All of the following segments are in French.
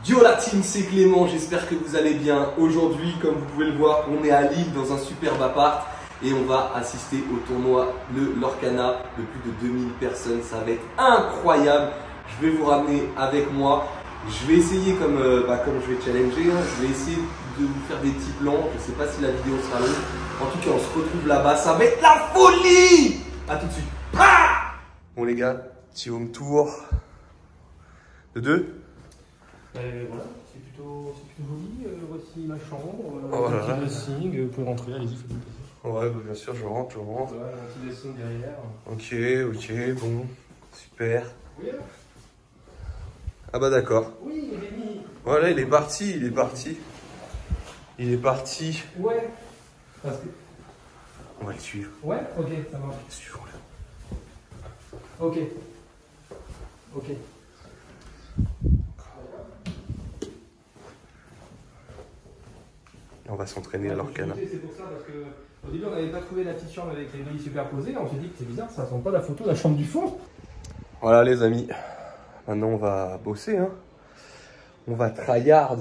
Yo la team, c'est Clément, j'espère que vous allez bien. Aujourd'hui, comme vous pouvez le voir, on est à Lille dans un superbe appart et on va assister au tournoi de Lorcana de plus de 2000 personnes. Ça va être incroyable. Je vais vous ramener avec moi. Je vais essayer, comme je vais challenger, je vais essayer de vous faire des petits plans. Je ne sais pas si la vidéo sera longue. En tout cas, on se retrouve là-bas. Ça va être la folie. A tout de suite. Bon les gars, petit home tour de 2. Voilà, c'est plutôt joli. Voici ma chambre. Oh là là. Petit dressing, vous pouvez rentrer, allez-y, faites-vous plaisir. Ouais, bah bien sûr, je rentre. Voilà, un petit dressing derrière. Ok, bon, super. Oui, Ah bah d'accord. oui, Rémi. Voilà, il est parti. Ouais. Parce que... On va le suivre. Ouais, ok, ça marche. Suivons-le. Ok. On va s'entraîner à Lorcana. C'est pour ça, parce qu'au début, on n'avait pas trouvé la petite chambre avec les lits superposés. On s'est dit que c'est bizarre, ça sent pas la photo de la chambre du fond. Voilà les amis, maintenant on va bosser. On va tryhard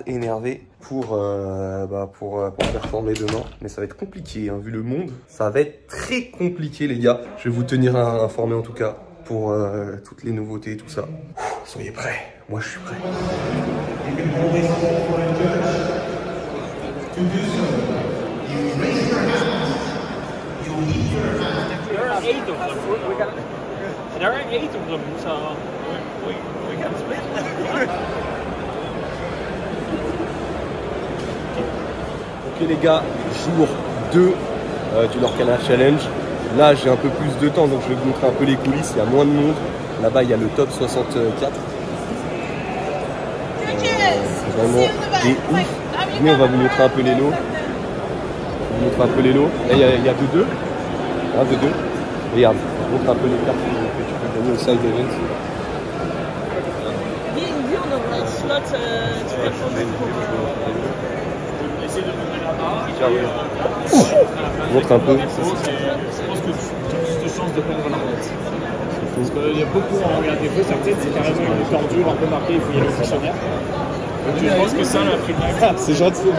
énervé pour performer demain. Mais ça va être compliqué, vu le monde. Ça va être très compliqué les gars. Je vais vous tenir informé en tout cas pour toutes les nouveautés et tout ça. Soyez prêts, moi je suis prêt. There are 8 of them, so we can split. Ok les gars, jour 2 du Lorcana Challenge. Là j'ai un peu plus de temps donc je vais vous montrer un peu les coulisses, il y a moins de monde. Là-bas il y a le top 64. C'est vraiment des ouf. Venez, on va vous montrer un peu les lots. Là il y a 2-2. 1-2-2. Regarde, je vous montre un peu les cartes que tu peux gagner au side event. Dis on devrait slot tu réponds Essayer de donner la barre. Je montre un peu. Je pense que tu as plus de chances de perdre la tête. Parce qu'il y a beaucoup en regard des feux, sa tête c'est carrément une tordure un peu marquée, il faut y aller au dictionnaire. Donc je pense que ça, la primaire. C'est gentil.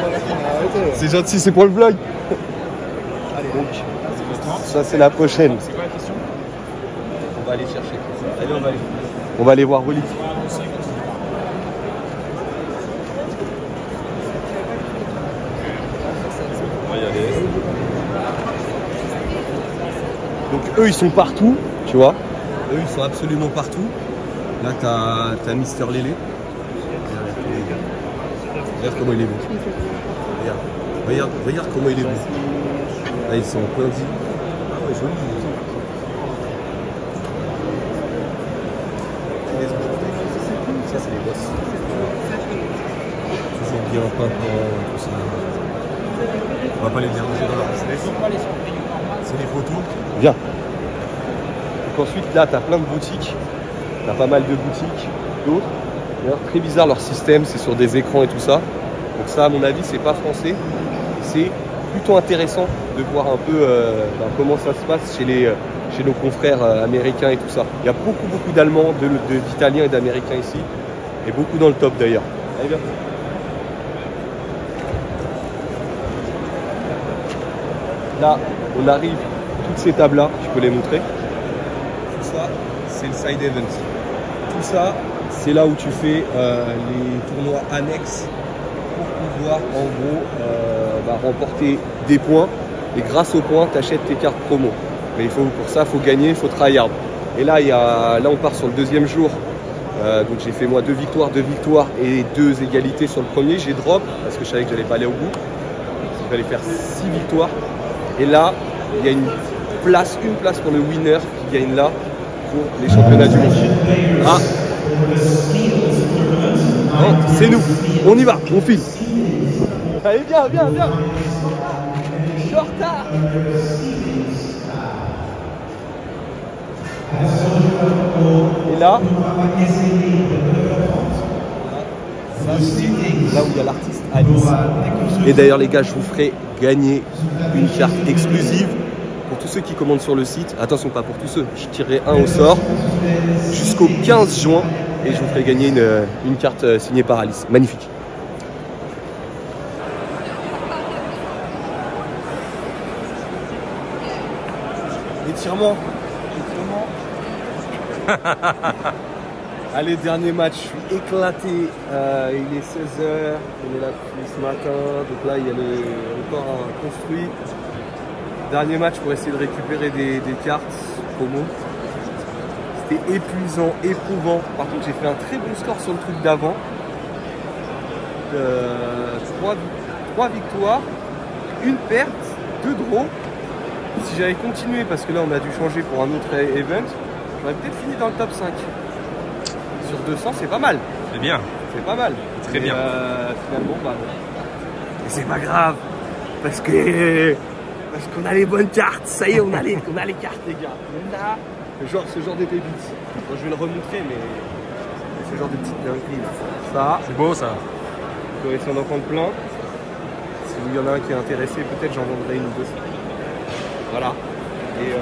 C'est gentil, c'est pour le vlog. Donc, ça c'est la prochaine. C'est quoi la question? On va aller chercher. Allez, on va aller voir Relic. On va y aller. Donc eux ils sont partout, tu vois. Eux ils sont absolument partout. Là t'as Mister Lélé. Regarde comment il est beau. Regarde comment il est beau. Là ils sont en plein dit. Ah ouais, joli. Ça c'est les boss. Toujours bien pimpant, tout ça. On va pas les déranger dans leur business. C'est les photos. Viens. Donc ensuite là t'as plein de boutiques. T'as pas mal de boutiques, d'autres. D'ailleurs très bizarre leur système, c'est sur des écrans et tout ça. Donc ça à mon avis c'est pas français. C'est plutôt intéressant de voir un peu comment ça se passe chez nos confrères américains et tout ça. Il y a beaucoup d'Allemands, d'Italiens et d'Américains ici. Et beaucoup dans le top d'ailleurs. Allez viens. Là, on arrive, toutes ces tables-là, je peux les montrer. Tout ça, c'est le side event. Tout ça, c'est là où tu fais les tournois annexes pour pouvoir en gros remporter des points. Et grâce aux points, tu achètes tes cartes promo. Mais pour ça, il faut gagner, il faut tryhard. Et là, là, on part sur le deuxième jour. Donc j'ai fait moi 2 victoires et 2 égalités sur le premier. J'ai drop parce que je savais que j'allais pas aller au bout. Il fallait faire 6 victoires. Et là, il y a une place pour le winner qui gagne là pour les championnats du monde. Ah, non, c'est nous. On y va, on file. Allez, viens. Je suis en retard. Et là, là où il y a l'artiste Alice. Et d'ailleurs les gars, je vous ferai gagner une carte exclusive pour tous ceux qui commandent sur le site. Attention, pas pour tous ceux, je tirerai un au sort jusqu'au 15 juin. et je vous ferai gagner une carte signée par Alice. Magnifique. Étirement. Allez, dernier match, je suis éclaté. Il est 16h, on est là depuis ce matin. Donc là, il y a le record construit. Dernier match pour essayer de récupérer des cartes promo. C'était épuisant, éprouvant. Par contre, j'ai fait un très bon score sur le truc d'avant. 3 victoires, 1 perte, 2 draws. Si j'avais continué, parce que là on a dû changer pour un autre event, j'aurais peut-être fini dans le top 5. Sur 200, c'est pas mal. C'est bien. C'est pas mal. Très bien. Finalement, bah bon. Et c'est pas grave, parce qu'on a les bonnes cartes. Ça y est, on a les cartes, les gars. On a ce genre de pépites. Bon, je vais le remontrer, mais ce genre de petites dingueries. Ça. C'est beau ça. Je vais essayer d'en prendre plein. S'il y en a un qui est intéressé, peut-être j'en vendrai une ou deux. Voilà. Et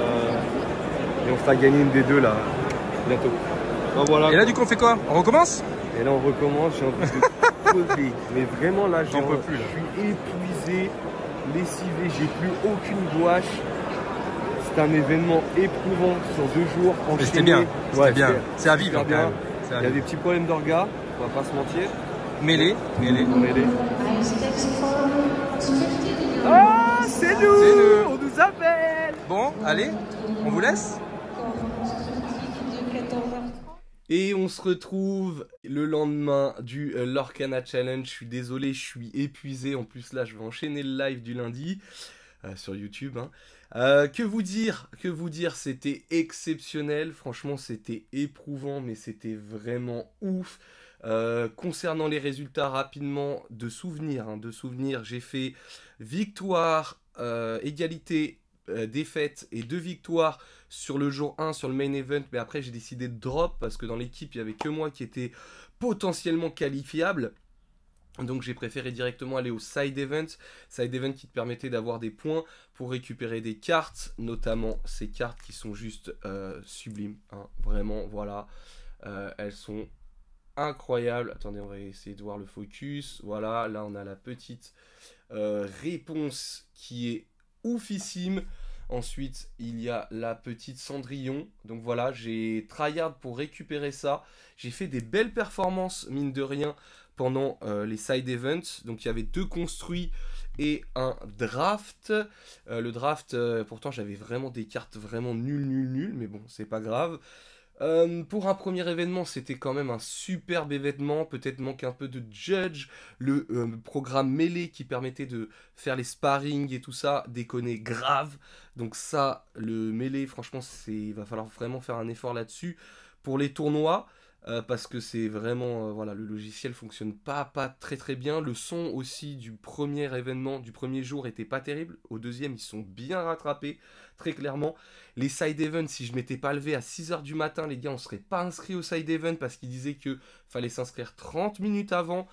on fera gagner une des deux là, bientôt. Donc, voilà. Et là, du coup, on fait quoi? On recommence? Et là, on recommence. J'ai envie de crever. Mais vraiment, là, j'en peux plus. Là. Je suis épuisé, lessivé, j'ai plus aucune gouache. C'est un événement éprouvant sur 2 jours. Mais c'était bien. C'était bien. C'est à vivre. Bien. Il y a des petits problèmes d'orga, on va pas se mentir. Mêlé. Ah, c'est nous! On nous appelle! Bon, allez, on vous laisse. Et on se retrouve le lendemain du Lorcana Challenge. Je suis désolé, je suis épuisé. En plus, là, je vais enchaîner le live du lundi sur YouTube. Hein. Que vous dire, c'était exceptionnel. Franchement, c'était éprouvant, mais c'était vraiment ouf. Concernant les résultats rapidement, de souvenirs, j'ai fait victoire, égalité, défaite et 2 victoires sur le jour 1 sur le main event, mais après j'ai décidé de drop parce que dans l'équipe il n'y avait que moi qui était potentiellement qualifiable. Donc j'ai préféré directement aller au side event qui te permettait d'avoir des points pour récupérer des cartes, notamment ces cartes qui sont juste sublimes, hein, vraiment, voilà, elles sont incroyables. Attendez, on va essayer de voir le focus. Voilà, là on a la petite réponse qui est oufissime. Ensuite, il y a la petite Cendrillon. Donc voilà, j'ai tryhard pour récupérer ça. J'ai fait des belles performances, mine de rien, pendant les side events. Donc il y avait 2 construits et un draft. Le draft, pourtant j'avais vraiment des cartes vraiment nulles, mais bon, c'est pas grave. Pour un premier événement, c'était quand même un superbe événement, peut-être manque un peu de judge, le programme mêlé qui permettait de faire les sparring et tout ça, déconner grave, donc ça, le mêlé, franchement, il va falloir vraiment faire un effort là-dessus. Pour les tournois, parce que c'est vraiment, voilà, le logiciel fonctionne pas très bien, le son aussi du premier événement, du premier jour était pas terrible, au deuxième ils sont bien rattrapés, très clairement. Les side events, si je m'étais pas levé à 6h du matin, les gars, on serait pas inscrit au side event parce qu'ils disaient que fallait s'inscrire 30 minutes avant,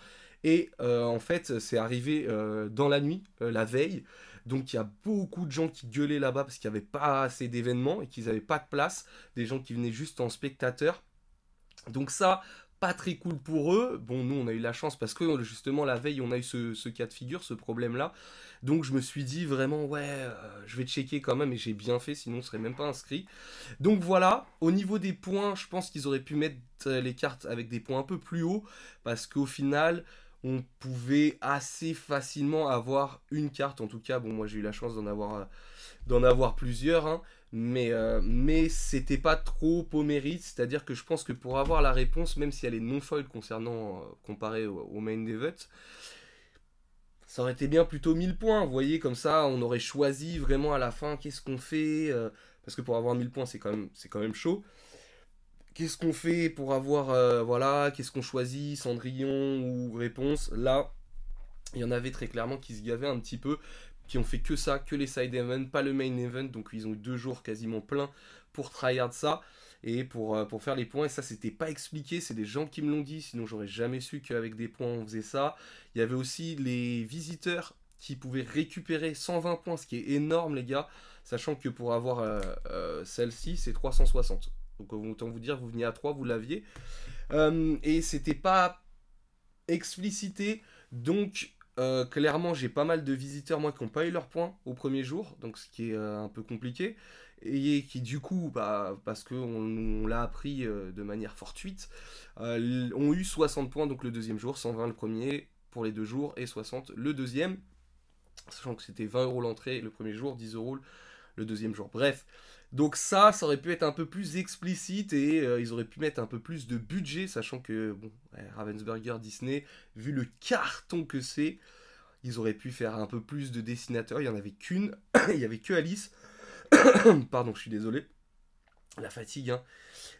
et en fait c'est arrivé dans la nuit, la veille. Donc il y a beaucoup de gens qui gueulaient là-bas parce qu'il n'y avait pas assez d'événements et qu'ils n'avaient pas de place, des gens qui venaient juste en spectateur. Donc ça, pas très cool pour eux. Bon, nous, on a eu la chance parce que justement, la veille, on a eu ce cas de figure, ce problème-là. Donc je me suis dit vraiment, ouais, je vais checker quand même, et j'ai bien fait, sinon on ne serait même pas inscrit. Donc voilà, au niveau des points, je pense qu'ils auraient pu mettre les cartes avec des points un peu plus hauts, parce qu'au final, on pouvait assez facilement avoir une carte. En tout cas, bon, moi j'ai eu la chance d'en avoir plusieurs, hein. Mais c'était pas trop au mérite, c'est-à-dire que je pense que pour avoir la réponse, même si elle est non foil concernant comparé au main event, ça aurait été bien plutôt 1000 points, vous voyez, comme ça on aurait choisi vraiment à la fin qu'est-ce qu'on fait, parce que pour avoir 1000 points c'est quand même chaud. Qu'est-ce qu'on fait pour avoir, voilà, qu'est-ce qu'on choisit, Cendrillon ou réponse. Là, il y en avait très clairement qui se gavaient un petit peu, qui ont fait que ça, que les side events, pas le main event, donc ils ont eu 2 jours quasiment pleins pour tryhard ça, et pour faire les points, et ça c'était pas expliqué, c'est des gens qui me l'ont dit, sinon j'aurais jamais su qu'avec des points on faisait ça. Il y avait aussi les visiteurs qui pouvaient récupérer 120 points, ce qui est énorme les gars, sachant que pour avoir celle-ci c'est 360, donc autant vous dire, vous veniez à 3, vous l'aviez. Et c'était pas explicité, donc clairement j'ai pas mal de visiteurs moi qui n'ont pas eu leur point au premier jour, donc ce qui est un peu compliqué, et qui du coup, parce qu'on l'a appris de manière fortuite, ont eu 60 points donc le deuxième jour, 120 le premier pour les 2 jours et 60 le deuxième, sachant que c'était 20 € l'entrée le premier jour, 10 € le deuxième jour. Bref, donc ça aurait pu être un peu plus explicite et ils auraient pu mettre un peu plus de budget, sachant que bon, Ravensburger, Disney, vu le carton que c'est, ils auraient pu faire un peu plus de dessinateurs. Il n'y en avait qu'une, il n'y avait que Alice. Pardon, je suis désolé. La fatigue, hein.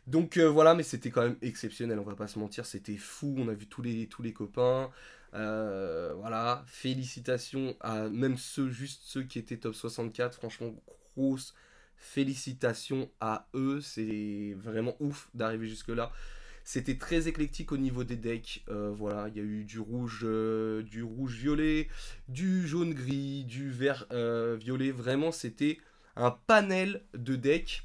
Donc voilà, mais c'était quand même exceptionnel, on va pas se mentir, c'était fou, on a vu tous les copains. Voilà, félicitations à même juste ceux qui étaient top 64, franchement, grosse félicitations à eux, c'est vraiment ouf d'arriver jusque là. C'était très éclectique au niveau des decks, voilà, il y a eu du rouge violet, du jaune gris, du vert violet, vraiment c'était un panel de decks.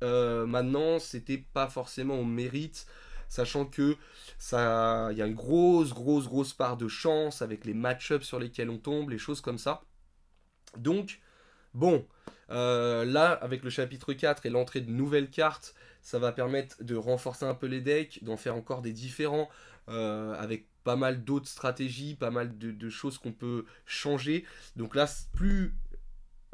Maintenant, c'était pas forcément au mérite, sachant que ça, il y a une grosse part de chance avec les match-ups sur lesquels on tombe, les choses comme ça. Donc, bon, là, avec le chapitre 4 et l'entrée de nouvelles cartes, ça va permettre de renforcer un peu les decks, d'en faire encore des différents, avec pas mal d'autres stratégies, pas mal de choses qu'on peut changer. Donc là, plus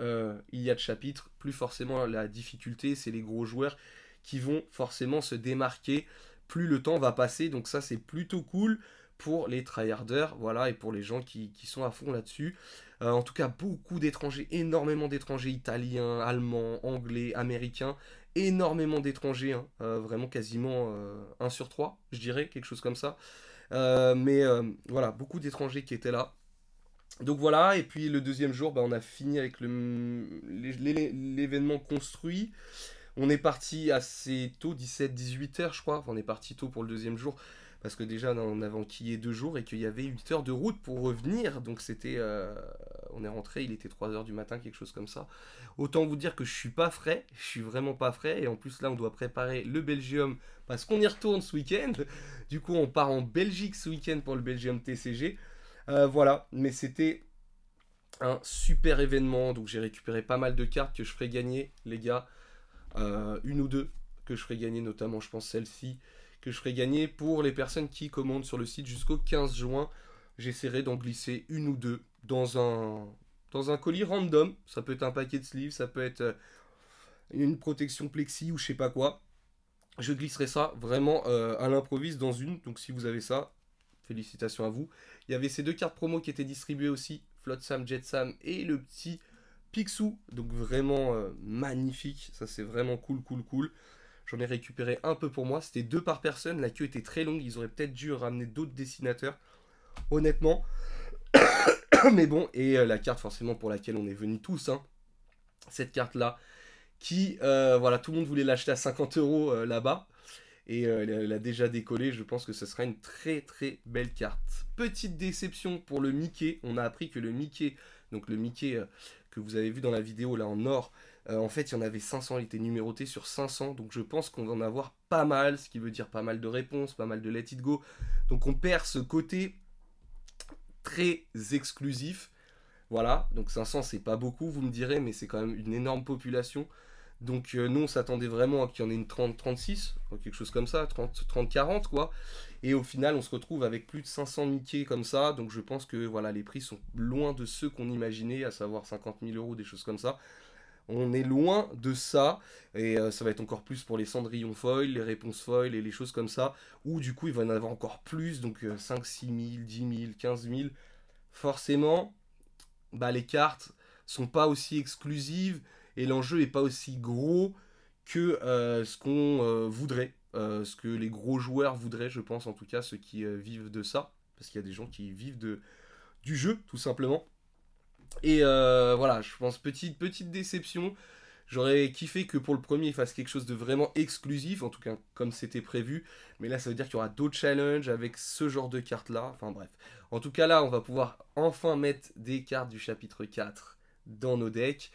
il y a de chapitres, plus forcément la difficulté, c'est les gros joueurs qui vont forcément se démarquer, plus le temps va passer, donc ça c'est plutôt cool pour les tryharders, voilà, et pour les gens qui sont à fond là-dessus. En tout cas, beaucoup d'étrangers, énormément d'étrangers, italiens, allemands, anglais, américains, énormément d'étrangers, hein, vraiment quasiment 1 sur 3, je dirais, quelque chose comme ça. Mais voilà, beaucoup d'étrangers qui étaient là. Donc voilà, et puis le deuxième jour, on a fini avec l'événement construit. On est parti assez tôt, 17-18 heures je crois, enfin, on est parti tôt pour le deuxième jour, parce que déjà on avait enquillé 2 jours et qu'il y avait 8 heures de route pour revenir, donc c'était, on est rentré, il était 3 heures du matin, quelque chose comme ça. Autant vous dire que je suis pas frais, je suis vraiment pas frais, et en plus là on doit préparer le Belgium, parce qu'on y retourne ce week-end, du coup on part en Belgique ce week-end pour le Belgium TCG. Voilà, mais c'était un super événement, donc j'ai récupéré pas mal de cartes que je ferai gagner, les gars, une ou deux que je ferai gagner, notamment je pense celle-ci, que je ferai gagner pour les personnes qui commandent sur le site jusqu'au 15 juin, j'essaierai d'en glisser une ou deux dans un colis random, ça peut être un paquet de sleeves, ça peut être une protection plexi ou je sais pas quoi, je glisserai ça vraiment à l'improviste dans une, donc si vous avez ça, félicitations à vous. Il y avait ces 2 cartes promo qui étaient distribuées aussi, Flotsam, Jetsam et le petit Picsou. Donc vraiment magnifique, ça c'est vraiment cool. J'en ai récupéré un peu pour moi, c'était 2 par personne, la queue était très longue, ils auraient peut-être dû ramener d'autres dessinateurs, honnêtement. Mais bon, et la carte forcément pour laquelle on est venus tous, hein, cette carte là, qui, voilà, tout le monde voulait l'acheter à 50 € là-bas. Et elle a déjà décollé, je pense que ce sera une très belle carte. Petite déception pour le Mickey, on a appris que le Mickey, donc le Mickey que vous avez vu dans la vidéo là en or, en fait il y en avait 500, il était numéroté sur 500, donc je pense qu'on va en avoir pas mal, ce qui veut dire pas mal de réponses, pas mal de let it go, donc on perd ce côté très exclusif, voilà, donc 500 c'est pas beaucoup vous me direz, mais c'est quand même une énorme population. Donc nous on s'attendait vraiment à qu'il y en ait une 30-36, quelque chose comme ça, 30-40 quoi. Et au final on se retrouve avec plus de 500 Mickey comme ça. Donc je pense que voilà, les prix sont loin de ceux qu'on imaginait, à savoir 50 000 €, des choses comme ça. On est loin de ça. Et ça va être encore plus pour les cendrillons foil, les réponses foil et les choses comme ça. Où du coup il va y en avoir encore plus. Donc 5, 6 000, 10 000, 15 000. Forcément, les cartes sont pas aussi exclusives. Et l'enjeu n'est pas aussi gros que ce qu'on voudrait, ce que les gros joueurs voudraient, je pense, en tout cas, ceux qui vivent de ça, parce qu'il y a des gens qui vivent du jeu, tout simplement. Et voilà, je pense, petite déception, j'aurais kiffé que pour le premier, il fasse quelque chose de vraiment exclusif, en tout cas, comme c'était prévu, mais là, ça veut dire qu'il y aura d'autres challenges avec ce genre de cartes-là, enfin bref. En tout cas, là, on va pouvoir enfin mettre des cartes du chapitre 4 dans nos decks.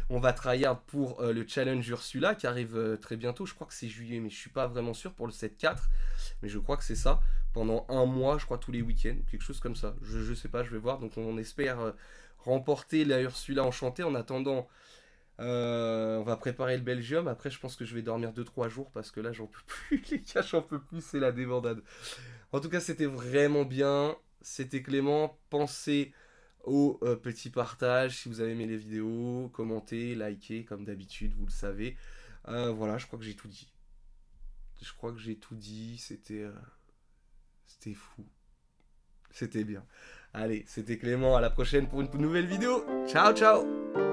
On va tryhard pour le challenge Ursula qui arrive très bientôt. Je crois que c'est juillet, mais je suis pas vraiment sûr pour le 7-4. Mais je crois que c'est ça. Pendant un mois, je crois tous les week-ends, quelque chose comme ça. Je sais pas, je vais voir. Donc on espère remporter la Ursula enchantée. En attendant, on va préparer le Belgium. Après, je pense que je vais dormir 2-3 jours parce que là, j'en peux plus. Les gars, j'en peux plus. C'est la débandade. En tout cas, c'était vraiment bien. C'était Clément. Pensez au petit partage si vous avez aimé les vidéos, commentez, likez comme d'habitude, vous le savez. Voilà, je crois que j'ai tout dit. C'était fou. C'était bien. Allez, c'était Clément, à la prochaine pour une nouvelle vidéo. Ciao, ciao.